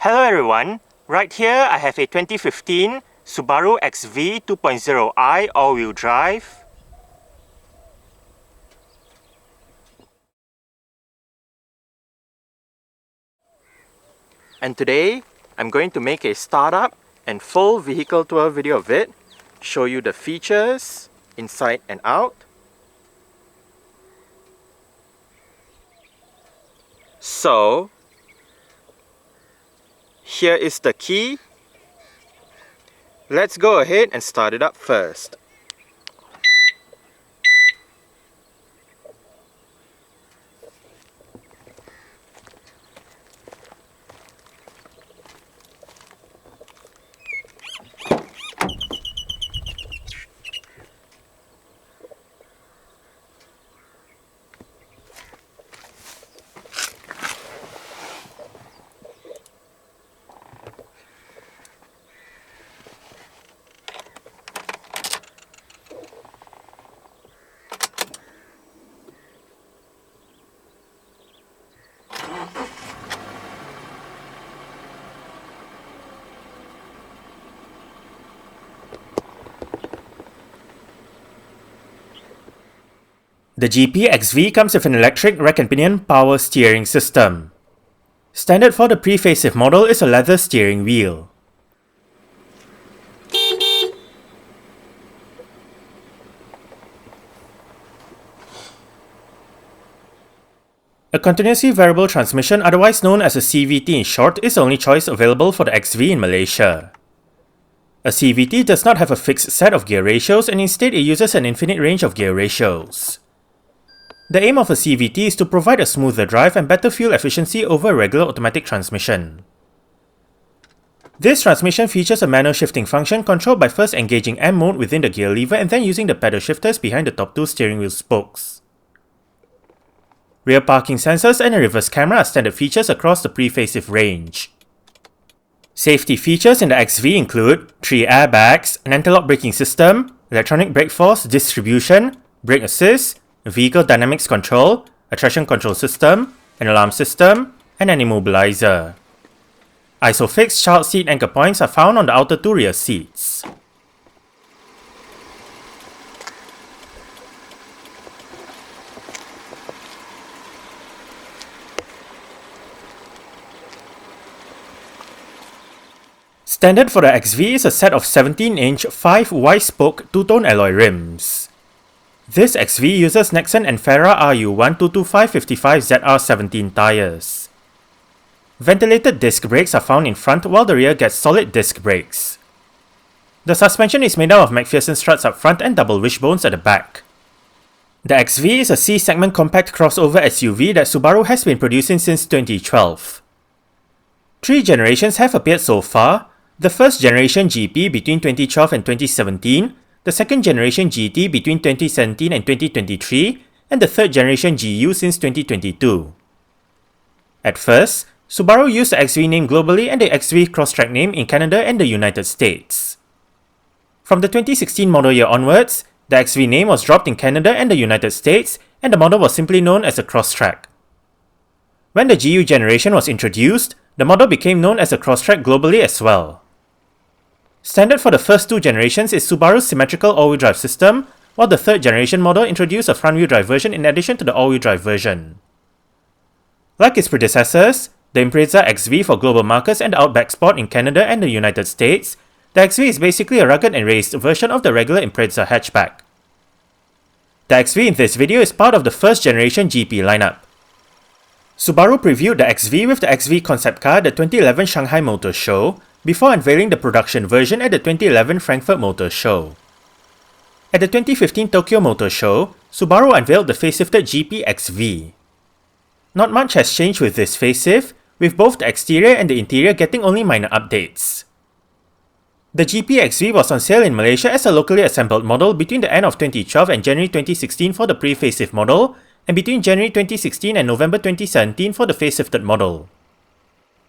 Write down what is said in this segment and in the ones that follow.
Hello everyone, right here I have a 2015 Subaru XV 2.0i all-wheel drive. And today I'm going to make a startup and full vehicle tour video of it, show you the features inside and out. So here is the key. Let's go ahead and start it up first. The GP XV comes with an electric rack and pinion power steering system. Standard for the pre-facelift model is a leather steering wheel. A continuously variable transmission, otherwise known as a CVT in short, is the only choice available for the XV in Malaysia. A CVT does not have a fixed set of gear ratios and instead it uses an infinite range of gear ratios. The aim of a CVT is to provide a smoother drive and better fuel efficiency over a regular automatic transmission. This transmission features a manual shifting function controlled by first engaging M mode within the gear lever and then using the pedal shifters behind the top two steering wheel spokes. Rear parking sensors and a reverse camera are standard features across the pre-facelift range. Safety features in the XV include 3 airbags, an anti-lock braking system, electronic brake force distribution, brake assist, vehicle dynamics control, a traction control system, an alarm system, and an immobilizer. ISOFIX child seat anchor points are found on the outer two rear seats. Standard for the XV is a set of 17-inch 5 wide-spoke two-tone alloy rims. This XV uses Nexen and Ferra RU1 225/55ZR17 tyres. Ventilated disc brakes are found in front while the rear gets solid disc brakes. The suspension is made out of McPherson struts up front and double wishbones at the back. The XV is a C-segment compact crossover SUV that Subaru has been producing since 2012. 3 generations have appeared so far, the first generation GP between 2012 and 2017, the second generation GT between 2017 and 2023, and the third generation GU since 2022. At first, Subaru used the XV name globally and the XV Crosstrek name in Canada and the United States. From the 2016 model year onwards, the XV name was dropped in Canada and the United States, and the model was simply known as a Crosstrek. When the GU generation was introduced, the model became known as a Crosstrek globally as well. Standard for the first 2 generations is Subaru's symmetrical all-wheel drive system, while the third generation model introduced a front-wheel drive version in addition to the all-wheel drive version. Like its predecessors, the Impreza XV for global markets and the Outback Sport in Canada and the United States, the XV is basically a rugged and raised version of the regular Impreza hatchback. The XV in this video is part of the first generation GP lineup. Subaru previewed the XV with the XV concept car at the 2011 Shanghai Motor Show, before unveiling the production version at the 2011 Frankfurt Motor Show. At the 2015 Tokyo Motor Show, Subaru unveiled the facelifted GP XV. Not much has changed with this facelift, with both the exterior and the interior getting only minor updates. The GP XV was on sale in Malaysia as a locally assembled model between the end of 2012 and January 2016 for the pre-facelift model, and between January 2016 and November 2017 for the facelifted model.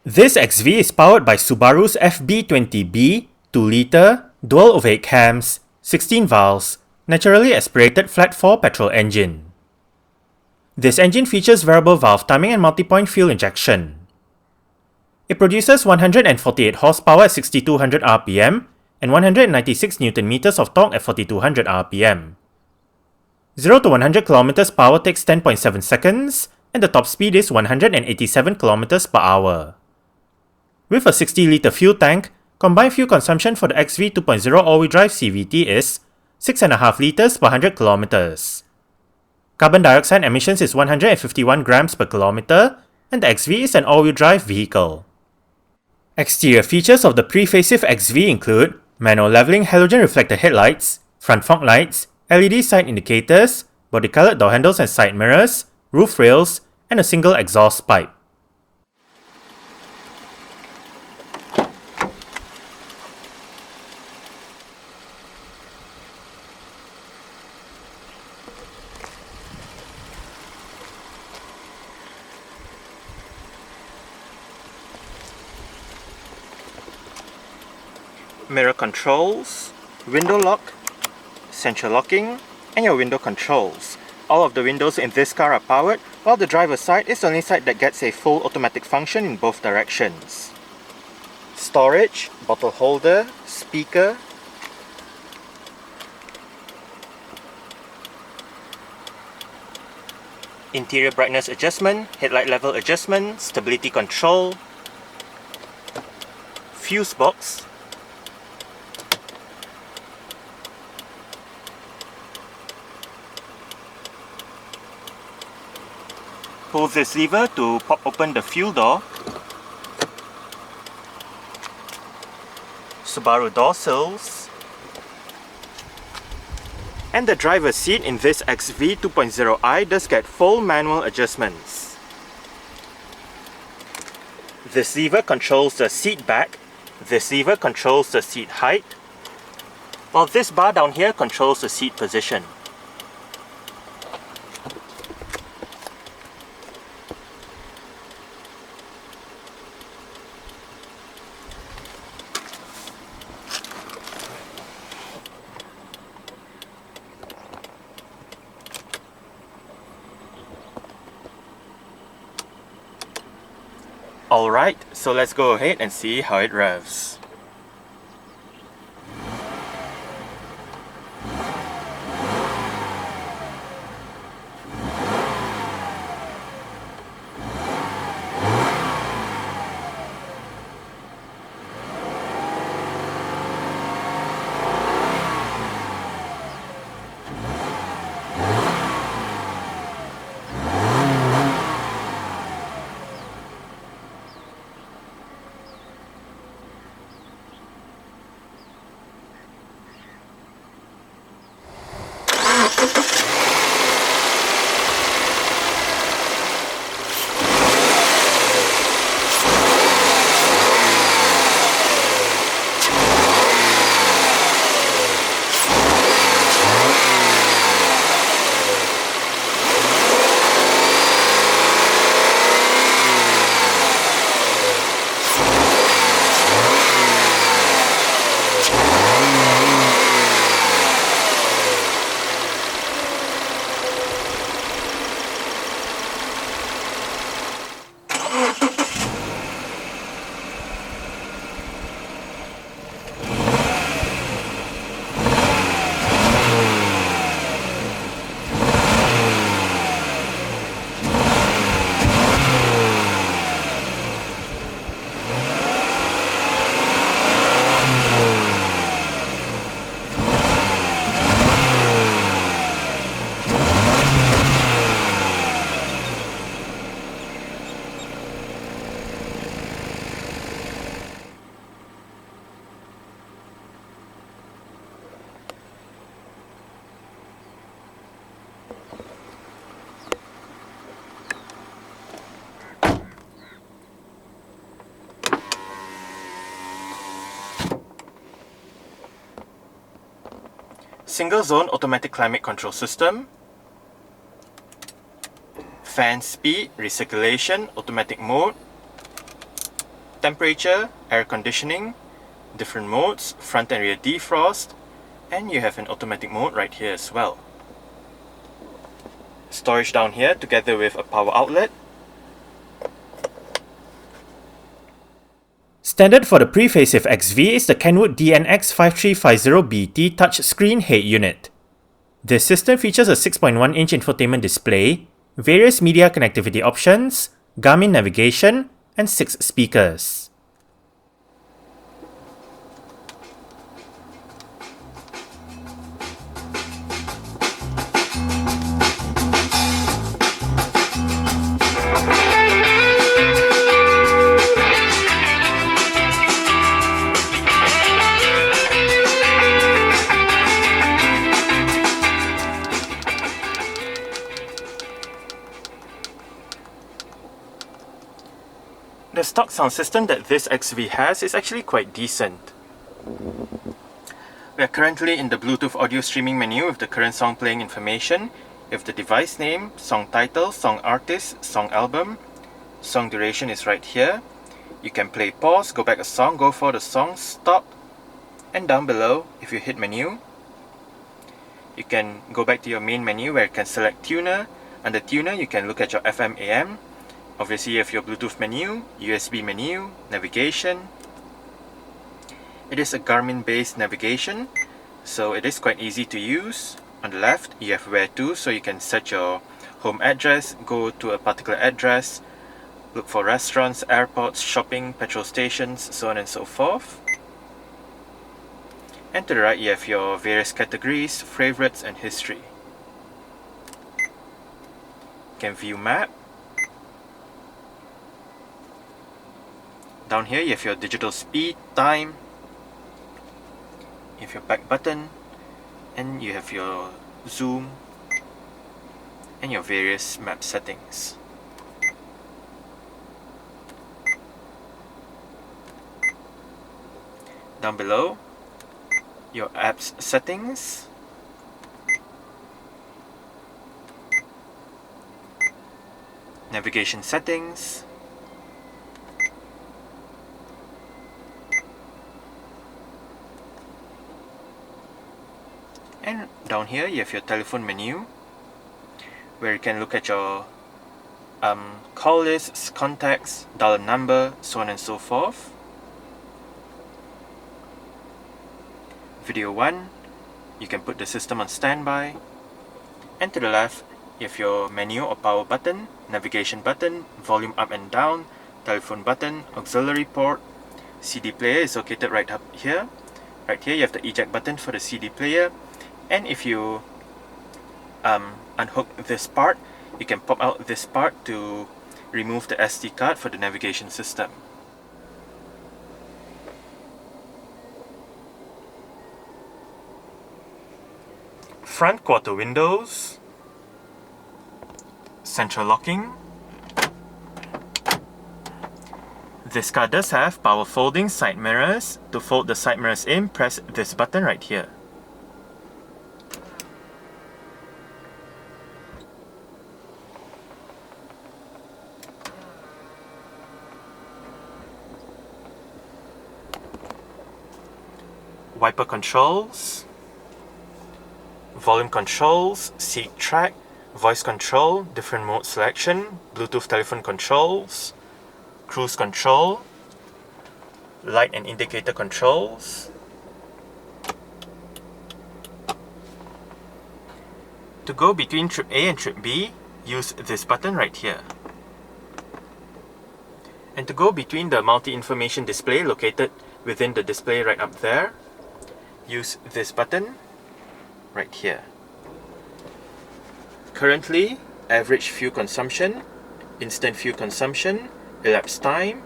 This XV is powered by Subaru's FB20B 2-litre, dual overhead cams, 16 valves, naturally aspirated flat 4 petrol engine. This engine features variable valve timing and multi-point fuel injection. It produces 148 horsepower at 6200 rpm and 196 Nm of torque at 4200 rpm. 0 to 100 km per hour takes 10.7 seconds, and the top speed is 187 km per hour. With a 60-litre fuel tank, combined fuel consumption for the XV 2.0 all-wheel drive CVT is 6.5 litres per 100 km. Carbon dioxide emissions is 151 grams per kilometre, and the XV is an all-wheel drive vehicle. Exterior features of the pre-facelift XV include manual leveling halogen reflector headlights, front fog lights, LED side indicators, body-coloured door handles and side mirrors, roof rails, and a single exhaust pipe. Mirror controls, window lock, central locking, and your window controls. All of the windows in this car are powered, while the driver's side is the only side that gets a full automatic function in both directions. Storage, bottle holder, speaker, interior brightness adjustment, headlight level adjustment, stability control, fuse box, pull this lever to pop open the fuel door, Subaru door sills, and the driver's seat in this XV 2.0i does get full manual adjustments. This lever controls the seat back, this lever controls the seat height, while this bar down here controls the seat position. Alright, so let's go ahead and see how it revs. Single zone automatic climate control system, fan speed, recirculation, automatic mode, temperature, air conditioning, different modes, front and rear defrost, and you have an automatic mode right here as well. Storage down here together with a power outlet. Standard for the pre-facelift XV is the Kenwood DNX5350BT touchscreen head unit. This system features a 6.1-inch infotainment display, various media connectivity options, Garmin navigation, and 6 speakers. The stock sound system that this XV has is actually quite decent. We are currently in the Bluetooth audio streaming menu with the current song playing information, with the device name, song title, song artist, song album. Song duration is right here. You can play pause, go back a song, go for the song, stop, and down below, if you hit menu, you can go back to your main menu where you can select tuner. Under tuner, you can look at your FM AM. Obviously, you have your Bluetooth menu, USB menu, navigation. It is a Garmin-based navigation, so it is quite easy to use. On the left, you have where to, so you can set your home address, go to a particular address, look for restaurants, airports, shopping, petrol stations, so on and so forth. And to the right, you have your various categories, favorites, and history. You can view map. Down here you have your digital speed, time, you have your back button, and you have your zoom, and your various map settings. Down below, your apps settings, navigation settings, and down here you have your telephone menu where you can look at your call lists, contacts, dial number, so on and so forth. Video 1, you can put the system on standby, and to the left you have your menu or power button, navigation button, volume up and down, telephone button, auxiliary port, CD player is located right up here. Right here you have the eject button for the CD player. And if you unhook this part, you can pop out this part to remove the SD card for the navigation system. Front quarter windows, central locking. This car does have power folding side mirrors. To fold the side mirrors in, press this button right here. Wiper controls, volume controls, seat track, voice control, different mode selection, Bluetooth telephone controls, cruise control, light and indicator controls. To go between trip A and trip B, use this button right here. And to go between the multi-information display located within the display right up there, use this button right here. Currently, average fuel consumption, instant fuel consumption, elapsed time,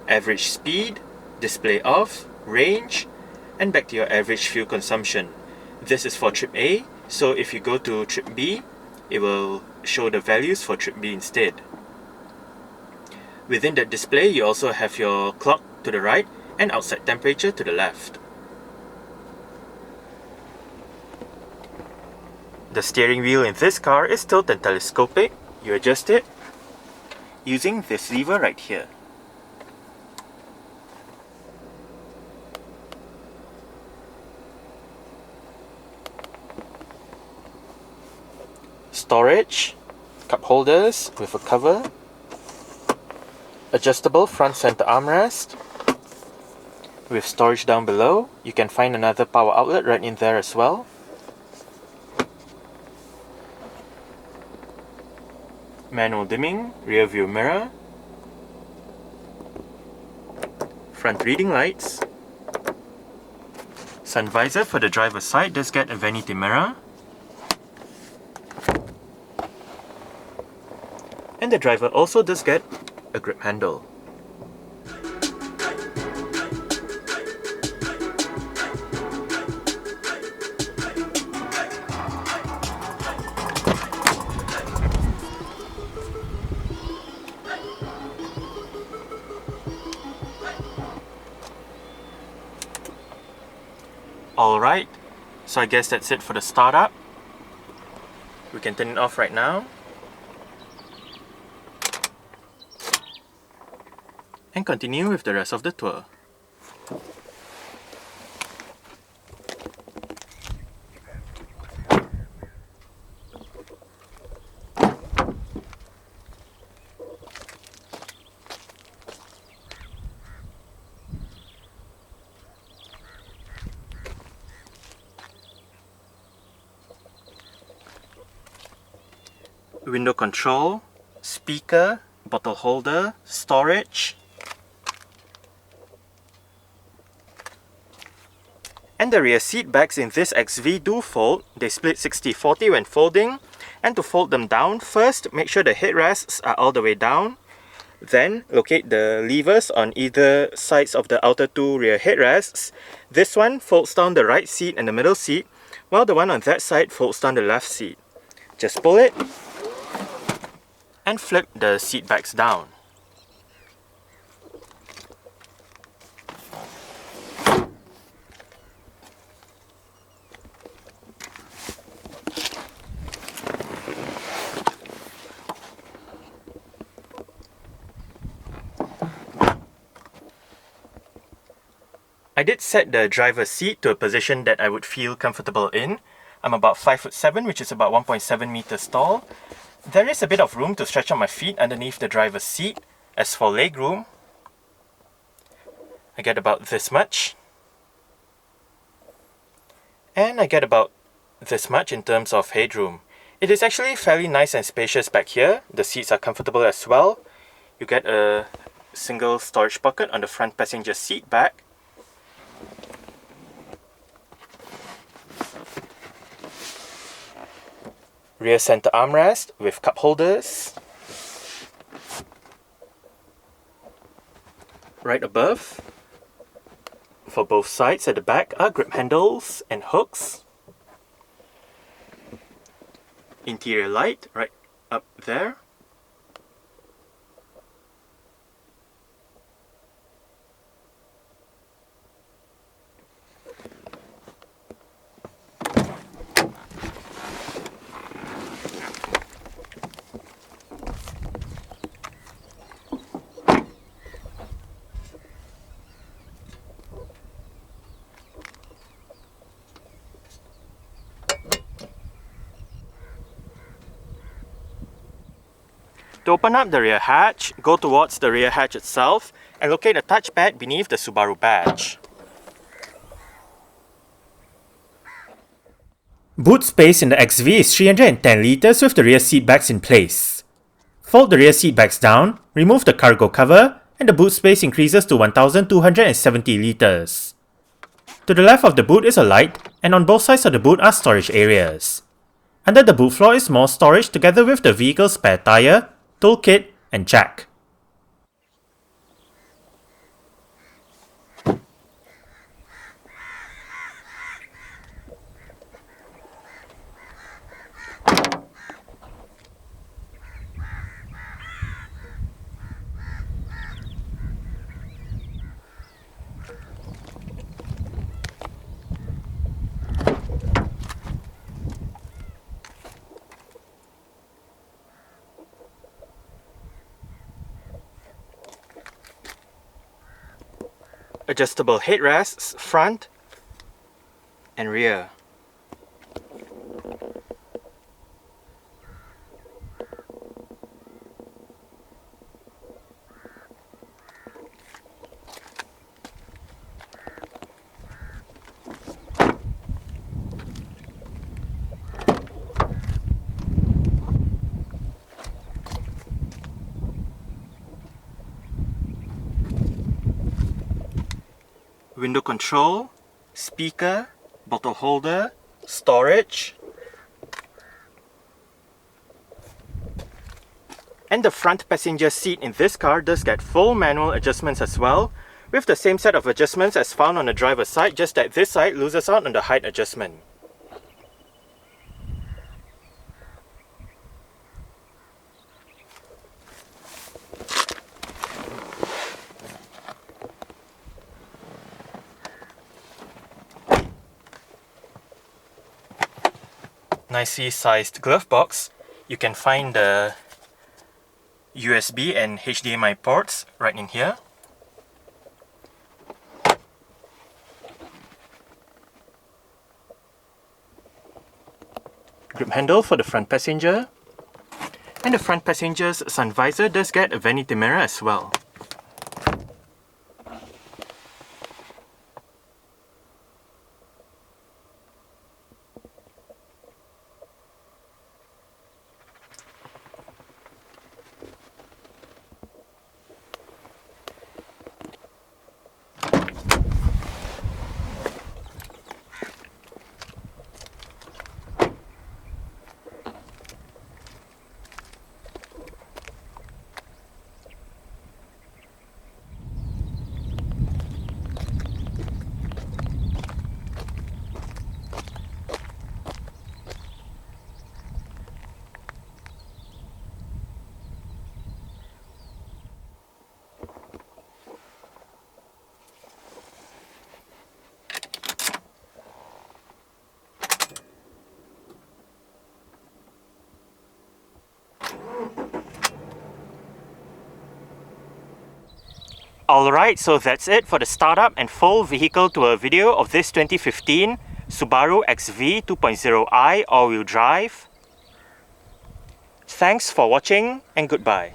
average speed, display off, range, and back to your average fuel consumption. This is for trip A, so if you go to trip B, it will show the values for trip B instead. Within that display, you also have your clock to the right and outside temperature to the left. The steering wheel in this car is tilt and telescopic. You adjust it using this lever right here. Storage, cup holders with a cover, adjustable front center armrest, With storage down below, you can find another power outlet right in there as well. Manual dimming, rear view mirror, front reading lights, sun visor for the driver's side does get a vanity mirror, and the driver also does get a grip handle. Alright, so I guess that's it for the startup. We can turn it off right now. And continue with the rest of the tour. Window control, speaker, bottle holder, storage, and the rear seat backs in this XV do fold. They split 60-40 when folding, and to fold them down, first make sure the headrests are all the way down, then locate the levers on either sides of the outer two rear headrests. This one folds down the right seat and the middle seat, while the one on that side folds down the left seat. Just pull it and flip the seat backs down. I did set the driver's seat to a position that I would feel comfortable in. I'm about 5'7", which is about 1.7 meters tall. There is a bit of room to stretch out my feet underneath the driver's seat. As for legroom, I get about this much. And I get about this much in terms of headroom. It is actually fairly nice and spacious back here. The seats are comfortable as well. You get a single storage pocket on the front passenger seat back. Rear center armrest with cup holders. Right above, for both sides at the back, are grip handles and hooks. Interior light right up there. To open up the rear hatch, go towards the rear hatch itself and locate a touchpad beneath the Subaru badge. Boot space in the XV is 310 litres with the rear seat backs in place. Fold the rear seat backs down, remove the cargo cover, and the boot space increases to 1270 litres. To the left of the boot is a light, and on both sides of the boot are storage areas. Under the boot floor is more storage together with the vehicle's spare tyre, toolkit, and jack. Adjustable headrests, front and rear. window control, speaker, bottle holder, storage, and the front passenger seat in this car does get full manual adjustments as well, with the same set of adjustments as found on the driver's side, just that this side loses out on the height adjustment. Nicely sized glove box. You can find the USB and HDMI ports right in here. Grip handle for the front passenger. And the front passenger's sun visor does get a vanity mirror as well. Alright, so that's it for the startup and full vehicle tour video of this 2015 Subaru XV 2.0i all-wheel drive. Thanks for watching and goodbye.